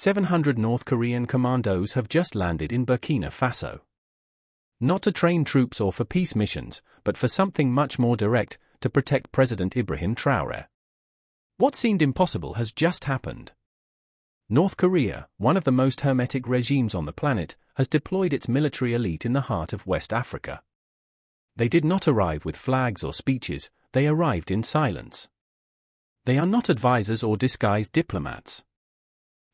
700 North Korean commandos have just landed in Burkina Faso. Not to train troops or for peace missions, but for something much more direct, to protect President Ibrahim Traoré. What seemed impossible has just happened. North Korea, one of the most hermetic regimes on the planet, has deployed its military elite in the heart of West Africa. They did not arrive with flags or speeches, they arrived in silence. They are not advisors or disguised diplomats.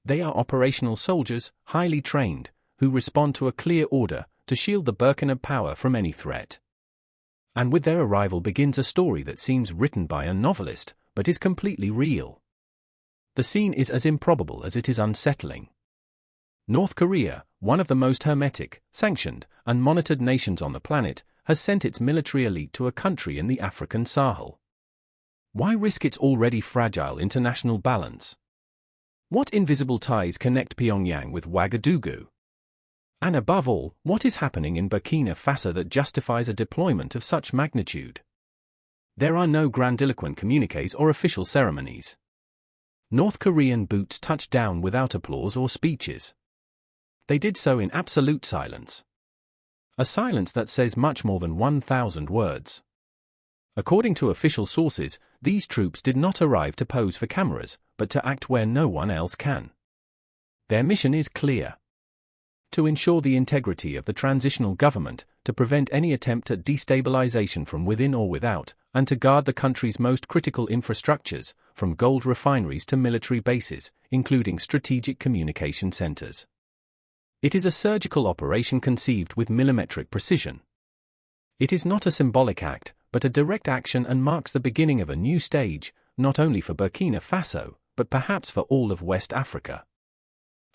They are operational soldiers, highly trained, who respond to a clear order to shield the Burkina power from any threat. And with their arrival begins a story that seems written by a novelist, but is completely real. The scene is as improbable as it is unsettling. North Korea, one of the most hermetic, sanctioned, and monitored nations on the planet, has sent its military elite to a country in the African Sahel. Why risk its already fragile international balance? What invisible ties connect Pyongyang with Ouagadougou? And above all, what is happening in Burkina Faso that justifies a deployment of such magnitude? There are no grandiloquent communiques or official ceremonies. North Korean boots touched down without applause or speeches. They did so in absolute silence. A silence that says much more than 1,000 words. According to official sources, these troops did not arrive to pose for cameras, but to act where no one else can. Their mission is clear: to ensure the integrity of the transitional government, to prevent any attempt at destabilization from within or without, and to guard the country's most critical infrastructures, from gold refineries to military bases, including strategic communication centers. It is a surgical operation conceived with millimetric precision. It is not a symbolic act, but a direct action, and marks the beginning of a new stage, not only for Burkina Faso, but perhaps for all of West Africa.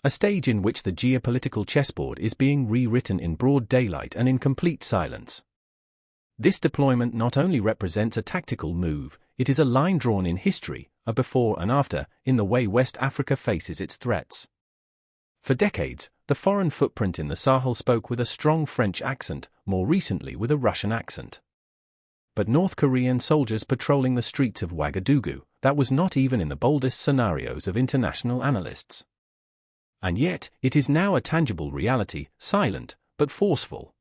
A stage in which the geopolitical chessboard is being rewritten in broad daylight and in complete silence. This deployment not only represents a tactical move, it is a line drawn in history, a before and after, in the way West Africa faces its threats. For decades, the foreign footprint in the Sahel spoke with a strong French accent, more recently with a Russian accent. But North Korean soldiers patrolling the streets of Ouagadougou, that was not even in the boldest scenarios of international analysts. And yet, it is now a tangible reality, silent, but forceful.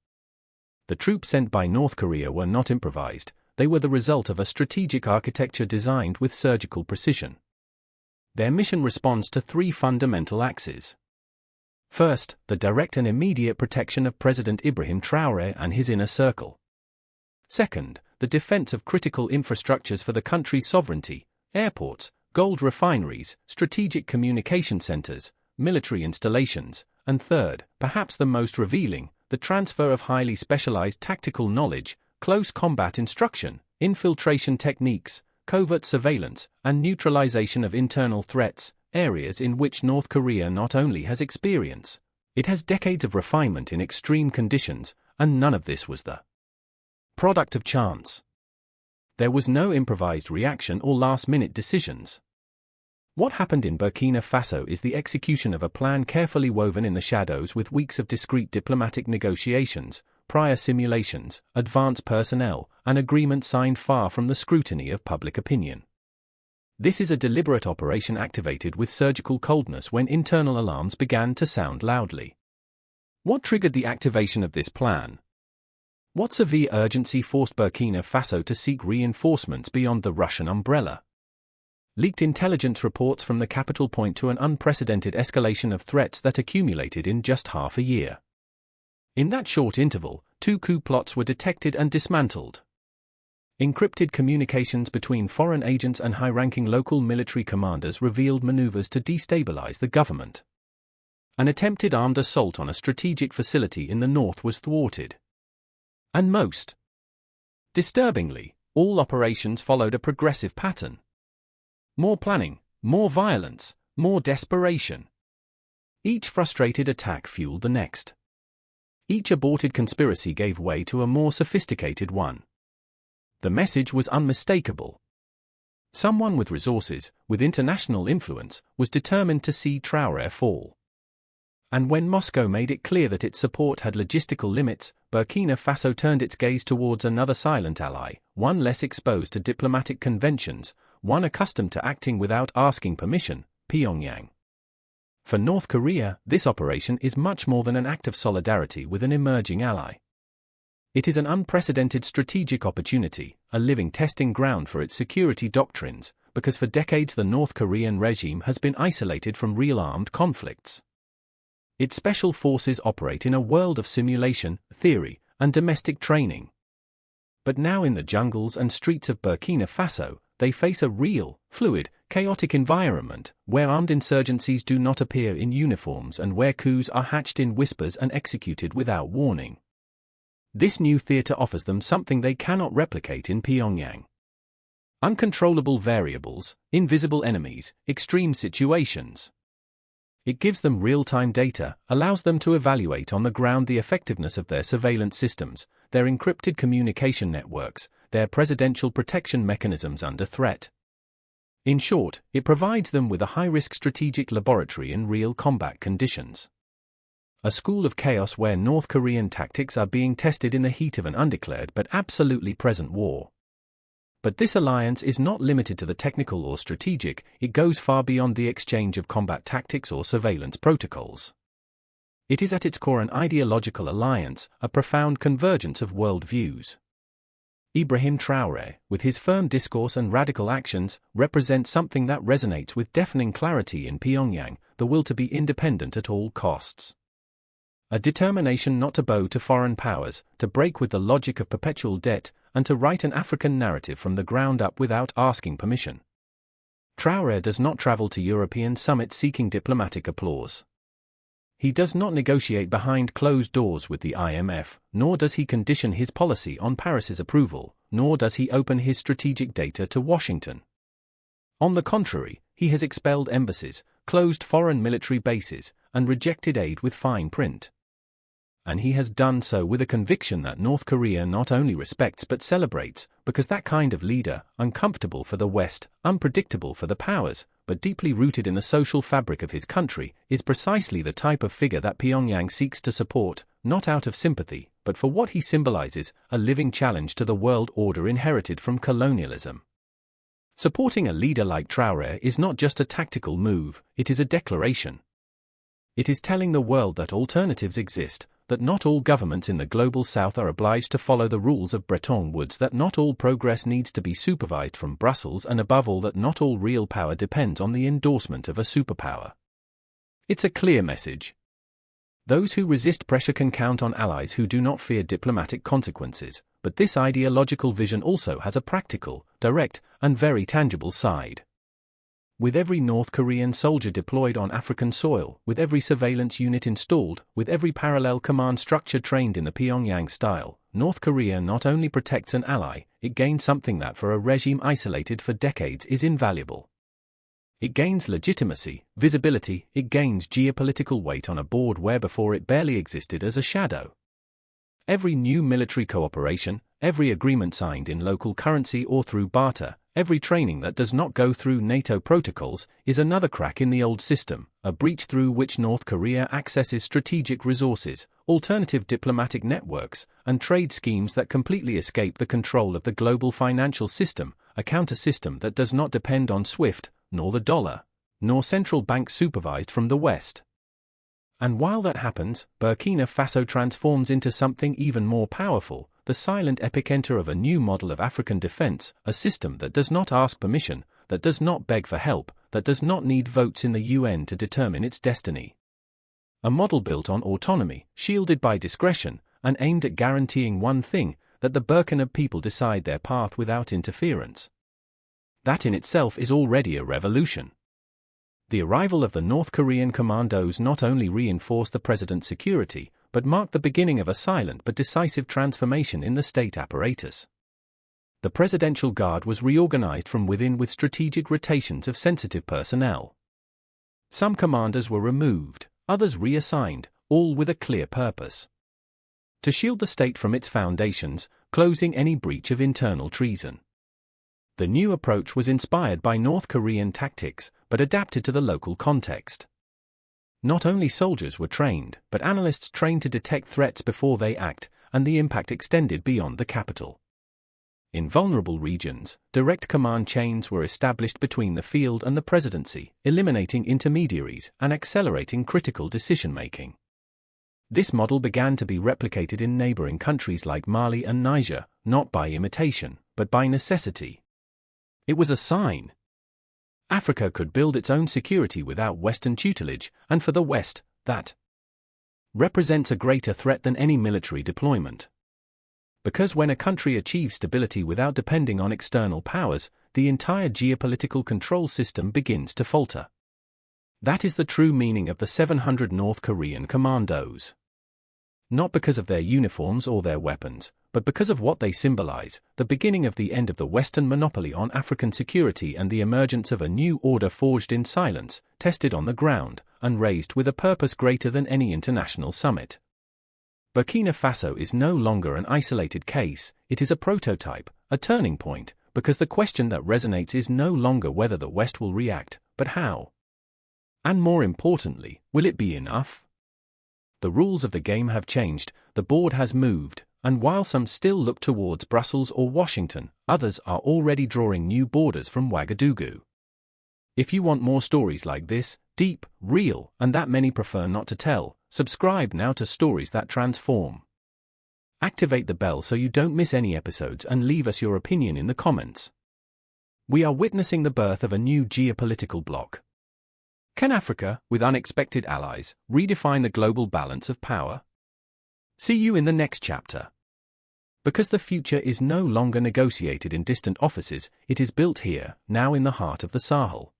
The troops sent by North Korea were not improvised, they were the result of a strategic architecture designed with surgical precision. Their mission responds to three fundamental axes. First, the direct and immediate protection of President Ibrahim Traoré and his inner circle. Second, the defense of critical infrastructures for the country's sovereignty, airports, gold refineries, strategic communication centers, military installations, and third, perhaps the most revealing, the transfer of highly specialized tactical knowledge, close combat instruction, infiltration techniques, covert surveillance, and neutralization of internal threats, areas in which North Korea not only has experience, it has decades of refinement in extreme conditions, and none of this was the product of chance. There was no improvised reaction or last-minute decisions. What happened in Burkina Faso is the execution of a plan carefully woven in the shadows with weeks of discreet diplomatic negotiations, prior simulations, advanced personnel, and agreements signed far from the scrutiny of public opinion. This is a deliberate operation activated with surgical coldness when internal alarms began to sound loudly. What triggered the activation of this plan? What severe urgency forced Burkina Faso to seek reinforcements beyond the Russian umbrella? Leaked intelligence reports from the capital point to an unprecedented escalation of threats that accumulated in just half a year. In that short interval, 2 coup plots were detected and dismantled. Encrypted communications between foreign agents and high-ranking local military commanders revealed maneuvers to destabilize the government. An attempted armed assault on a strategic facility in the north was thwarted. And most disturbingly, all operations followed a progressive pattern. More planning, more violence, more desperation. Each frustrated attack fueled the next. Each aborted conspiracy gave way to a more sophisticated one. The message was unmistakable. Someone with resources, with international influence, was determined to see Traoré fall. And when Moscow made it clear that its support had logistical limits, Burkina Faso turned its gaze towards another silent ally, one less exposed to diplomatic conventions, one accustomed to acting without asking permission, Pyongyang. For North Korea, this operation is much more than an act of solidarity with an emerging ally. It is an unprecedented strategic opportunity, a living testing ground for its security doctrines, because for decades the North Korean regime has been isolated from real armed conflicts. Its special forces operate in a world of simulation, theory, and domestic training. But now in the jungles and streets of Burkina Faso, they face a real, fluid, chaotic environment, where armed insurgencies do not appear in uniforms and where coups are hatched in whispers and executed without warning. This new theater offers them something they cannot replicate in Pyongyang. Uncontrollable variables, invisible enemies, extreme situations. It gives them real-time data, allows them to evaluate on the ground the effectiveness of their surveillance systems, their encrypted communication networks, their presidential protection mechanisms under threat. In short, it provides them with a high-risk strategic laboratory in real combat conditions. A school of chaos where North Korean tactics are being tested in the heat of an undeclared but absolutely present war. But this alliance is not limited to the technical or strategic, it goes far beyond the exchange of combat tactics or surveillance protocols. It is at its core an ideological alliance, a profound convergence of worldviews. Ibrahim Traoré, with his firm discourse and radical actions, represents something that resonates with deafening clarity in Pyongyang, the will to be independent at all costs. A determination not to bow to foreign powers, to break with the logic of perpetual debt, and to write an African narrative from the ground up without asking permission. Traoré does not travel to European summits seeking diplomatic applause. He does not negotiate behind closed doors with the IMF, nor does he condition his policy on Paris's approval, nor does he open his strategic data to Washington. On the contrary, he has expelled embassies, closed foreign military bases, and rejected aid with fine print. And he has done so with a conviction that North Korea not only respects but celebrates, because that kind of leader, uncomfortable for the West, unpredictable for the powers, but deeply rooted in the social fabric of his country, is precisely the type of figure that Pyongyang seeks to support, not out of sympathy, but for what he symbolizes, a living challenge to the world order inherited from colonialism. Supporting a leader like Traoré is not just a tactical move, it is a declaration. It is telling the world that alternatives exist, that not all governments in the global south are obliged to follow the rules of Bretton Woods, that not all progress needs to be supervised from Brussels, and above all that not all real power depends on the endorsement of a superpower. It's a clear message. Those who resist pressure can count on allies who do not fear diplomatic consequences, but this ideological vision also has a practical, direct, and very tangible side. With every North Korean soldier deployed on African soil, with every surveillance unit installed, with every parallel command structure trained in the Pyongyang style, North Korea not only protects an ally, it gains something that for a regime isolated for decades is invaluable. It gains legitimacy, visibility, it gains geopolitical weight on a board where before it barely existed as a shadow. Every new military cooperation, every agreement signed in local currency or through barter, every training that does not go through NATO protocols, is another crack in the old system, a breach through which North Korea accesses strategic resources, alternative diplomatic networks, and trade schemes that completely escape the control of the global financial system, a counter-system that does not depend on SWIFT, nor the dollar, nor central banks supervised from the West. And while that happens, Burkina Faso transforms into something even more powerful, the silent epicenter of a new model of African defense, a system that does not ask permission, that does not beg for help, that does not need votes in the UN to determine its destiny. A model built on autonomy, shielded by discretion, and aimed at guaranteeing one thing, that the Burkina people decide their path without interference. That in itself is already a revolution. The arrival of the North Korean Commandos not only reinforced the president's security, but marked the beginning of a silent but decisive transformation in the state apparatus. The Presidential Guard was reorganized from within with strategic rotations of sensitive personnel. Some commanders were removed, others reassigned, all with a clear purpose: to shield the state from its foundations, closing any breach of internal treason. The new approach was inspired by North Korean tactics, but adapted to the local context. Not only soldiers were trained, but analysts trained to detect threats before they act, and the impact extended beyond the capital. In vulnerable regions, direct command chains were established between the field and the presidency, eliminating intermediaries and accelerating critical decision-making. This model began to be replicated in neighboring countries like Mali and Niger, not by imitation, but by necessity. It was a sign. Africa could build its own security without Western tutelage, and for the West, that represents a greater threat than any military deployment. Because when a country achieves stability without depending on external powers, the entire geopolitical control system begins to falter. That is the true meaning of the 700 North Korean Commandos. Not because of their uniforms or their weapons, but because of what they symbolize, the beginning of the end of the Western monopoly on African security and the emergence of a new order forged in silence, tested on the ground, and raised with a purpose greater than any international summit. Burkina Faso is no longer an isolated case, it is a prototype, a turning point, because the question that resonates is no longer whether the West will react, but how. And more importantly, will it be enough? The rules of the game have changed, the board has moved, and while some still look towards Brussels or Washington, others are already drawing new borders from Ouagadougou. If you want more stories like this, deep, real, and that many prefer not to tell, subscribe now to Stories That Transform. Activate the bell so you don't miss any episodes and leave us your opinion in the comments. We are witnessing the birth of a new geopolitical bloc. Can Africa, with unexpected allies, redefine the global balance of power? See you in the next chapter. Because the future is no longer negotiated in distant offices, it is built here, now in the heart of the Sahel.